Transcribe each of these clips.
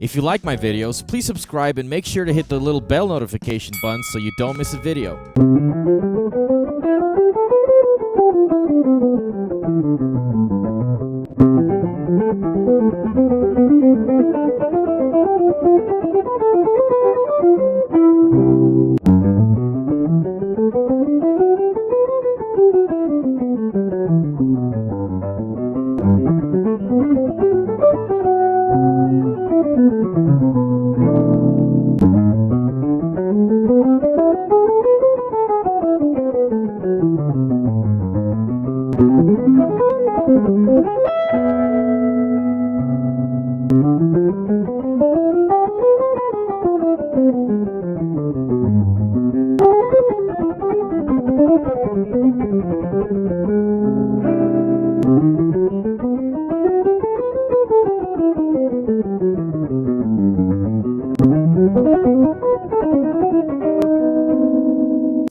If you like my videos, please subscribe and make sure to hit the little bell notification button so you don't miss a video.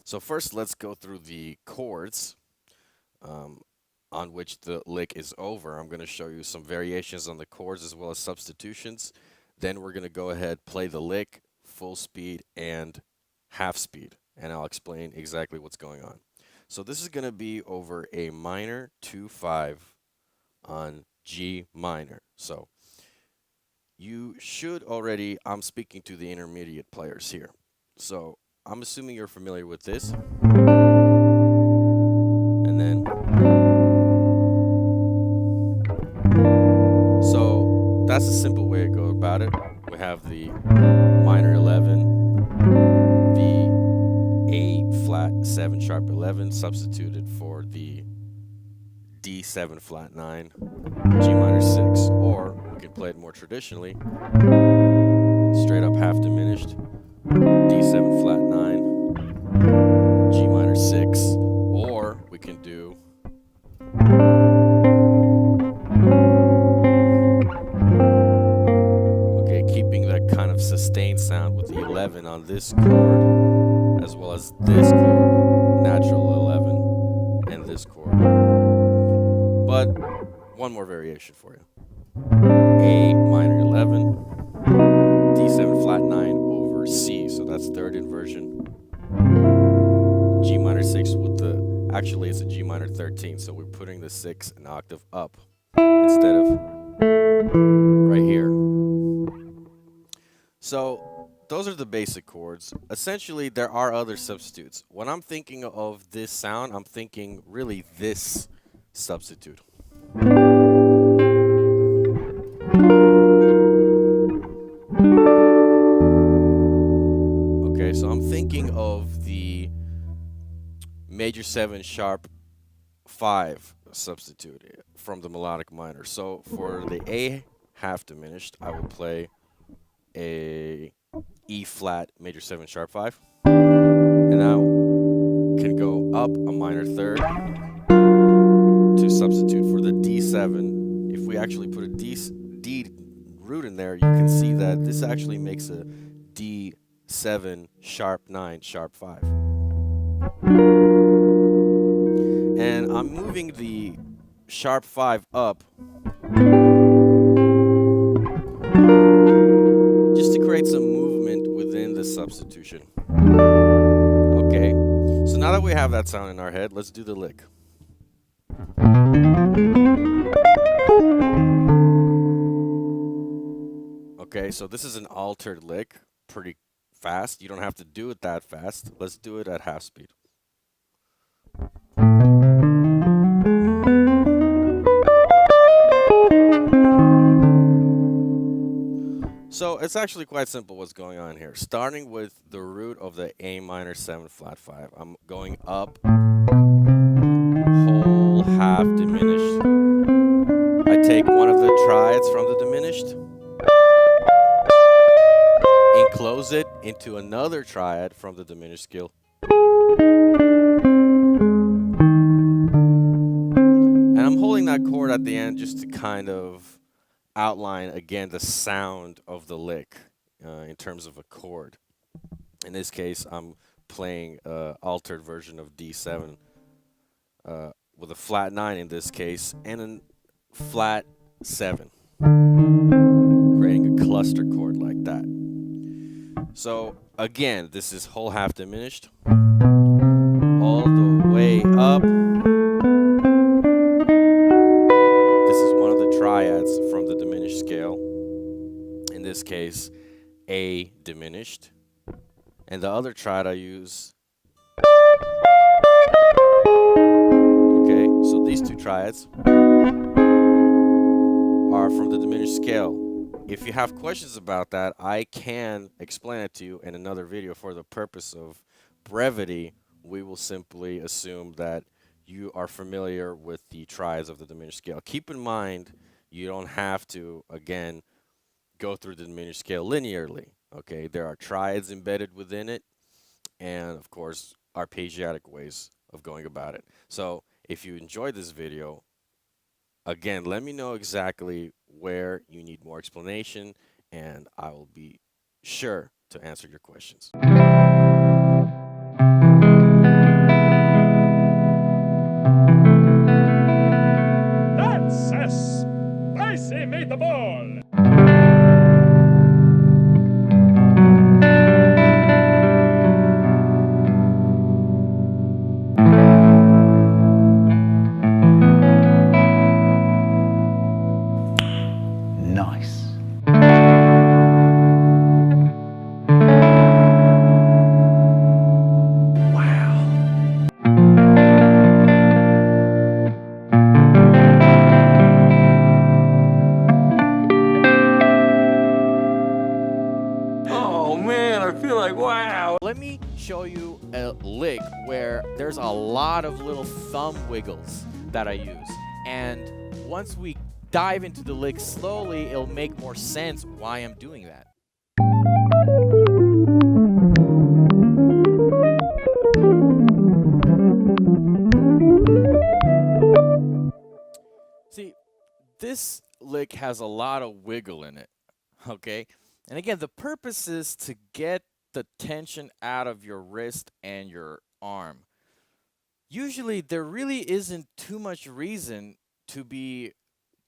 So first, let's go through the chords on which the lick is over. I'm going to show you some variations on the chords as well as substitutions. Then we're going to go ahead, play the lick, full speed, and half speed. And I'll explain exactly what's going on. So this is going to be over a minor 2-5 on G minor. So you should already, I'm speaking to the intermediate players here. So I'm assuming you're familiar with this. And then, so that's a simple way to go about it. We have the minor 11, the A flat 7 sharp 11 substituted for the D7 flat 9, G minor 6, or we can play it more traditionally, straight up half diminished, D7 flat 9, G minor 6, or we can do keeping that kind of sustained sound with the 11 on this chord, as well as this chord, natural 11, and this chord. But one more variation for you. A minor 11, D7 flat 9 over C, so that's third inversion. G minor 6 with the, actually it's a G minor 13, so we're putting the 6 an octave up instead of right here. So those are the basic chords. Essentially, there are other substitutes. When I'm thinking of this sound, I'm thinking really this substitute. Okay, so I'm thinking of the major 7 sharp 5 substitute from the melodic minor. So for the A half diminished, I will play a E flat major 7 sharp 5, and now can go up a minor third to substitute for the D7. If we actually put a D root in there, you can see that this actually makes a D7 sharp 9 sharp 5. And I'm moving the sharp 5 up just to create some movement within the substitution. Okay, so now that we have that sound in our head, let's do the lick. Okay, so this is an altered lick, pretty fast. You don't have to do it that fast. Let's do it at half speed. So it's actually quite simple what's going on here. Starting with the root of the A minor 7 flat 5, I'm going up, whole, half diminished. I take one of the triads from the diminished, enclose it into another triad from the diminished scale, and I'm holding that chord at the end just to kind of outline again the sound of the lick in terms of a chord. In this case, I'm playing an altered version of D7 with a flat 9 in this case, and a flat 7, creating a cluster chord like that. So again, this is whole half diminished all the way up. This is one of the triads from the diminished scale. In this case, A diminished. And the other triad I use. Okay, so these two triads are from the diminished scale. If you have questions about that, I can explain it to you in another video. For the purpose of brevity, we will simply assume that you are familiar with the triads of the diminished scale. Keep in mind, you don't have to, again, go through the diminished scale linearly. Okay, there are triads embedded within it, and of course, arpeggiatic ways of going about it. So if you enjoyed this video, again, let me know exactly where you need more explanation, and I will be sure to answer your questions. That's a spicy meatball! Nice. Oh man, I feel like wow. Let me show you a lick where there's a lot of little thumb wiggles that I use. And once we dive into the lick slowly, it'll make more sense why I'm doing that. See, this lick has a lot of wiggle in it, okay? And again, the purpose is to get the tension out of your wrist and your arm. Usually, there really isn't too much reason to be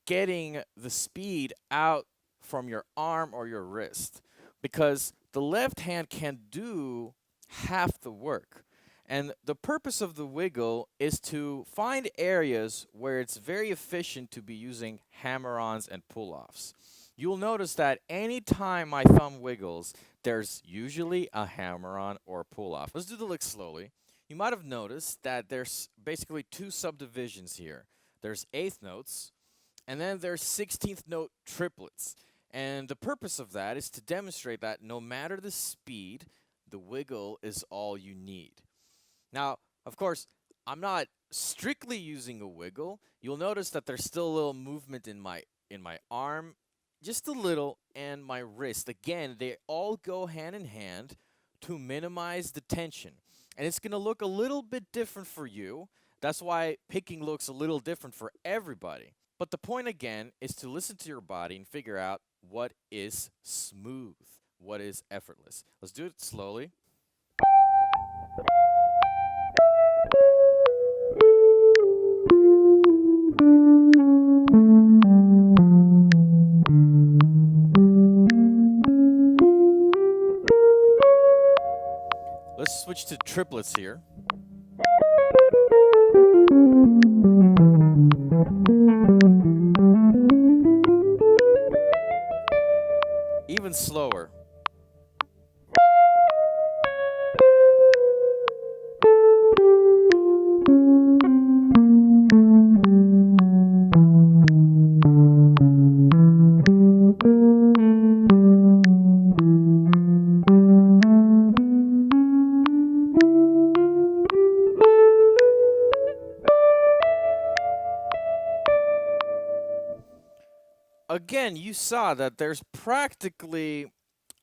getting the speed out from your arm or your wrist, because the left hand can do half the work. And the purpose of the wiggle is to find areas where it's very efficient to be using hammer-ons and pull-offs. You'll notice that anytime my thumb wiggles, there's usually a hammer-on or pull-off. Let's do the lick slowly. You might have noticed that there's basically two subdivisions here. There's eighth notes, and then there's 16th note triplets. And the purpose of that is to demonstrate that no matter the speed, the wiggle is all you need. Now, of course, I'm not strictly using a wiggle. You'll notice that there's still a little movement in my arm, just a little, and my wrist. Again, they all go hand in hand to minimize the tension. And it's going to look a little bit different for you. That's why picking looks a little different for everybody. But the point, again, is to listen to your body and figure out what is smooth, what is effortless. Let's do it slowly. Let's switch to triplets here. Even slower. Again, you saw that there's practically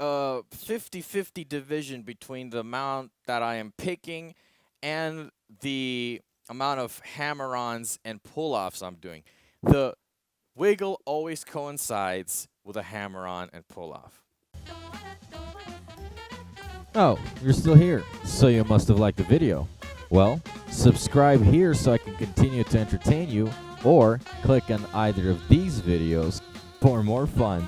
a 50-50 division between the amount that I am picking and the amount of hammer-ons and pull-offs I'm doing. The wiggle always coincides with a hammer-on and pull-off. Oh, you're still here, so you must have liked the video. Well, subscribe here so I can continue to entertain you, or click on either of these videos for more fun.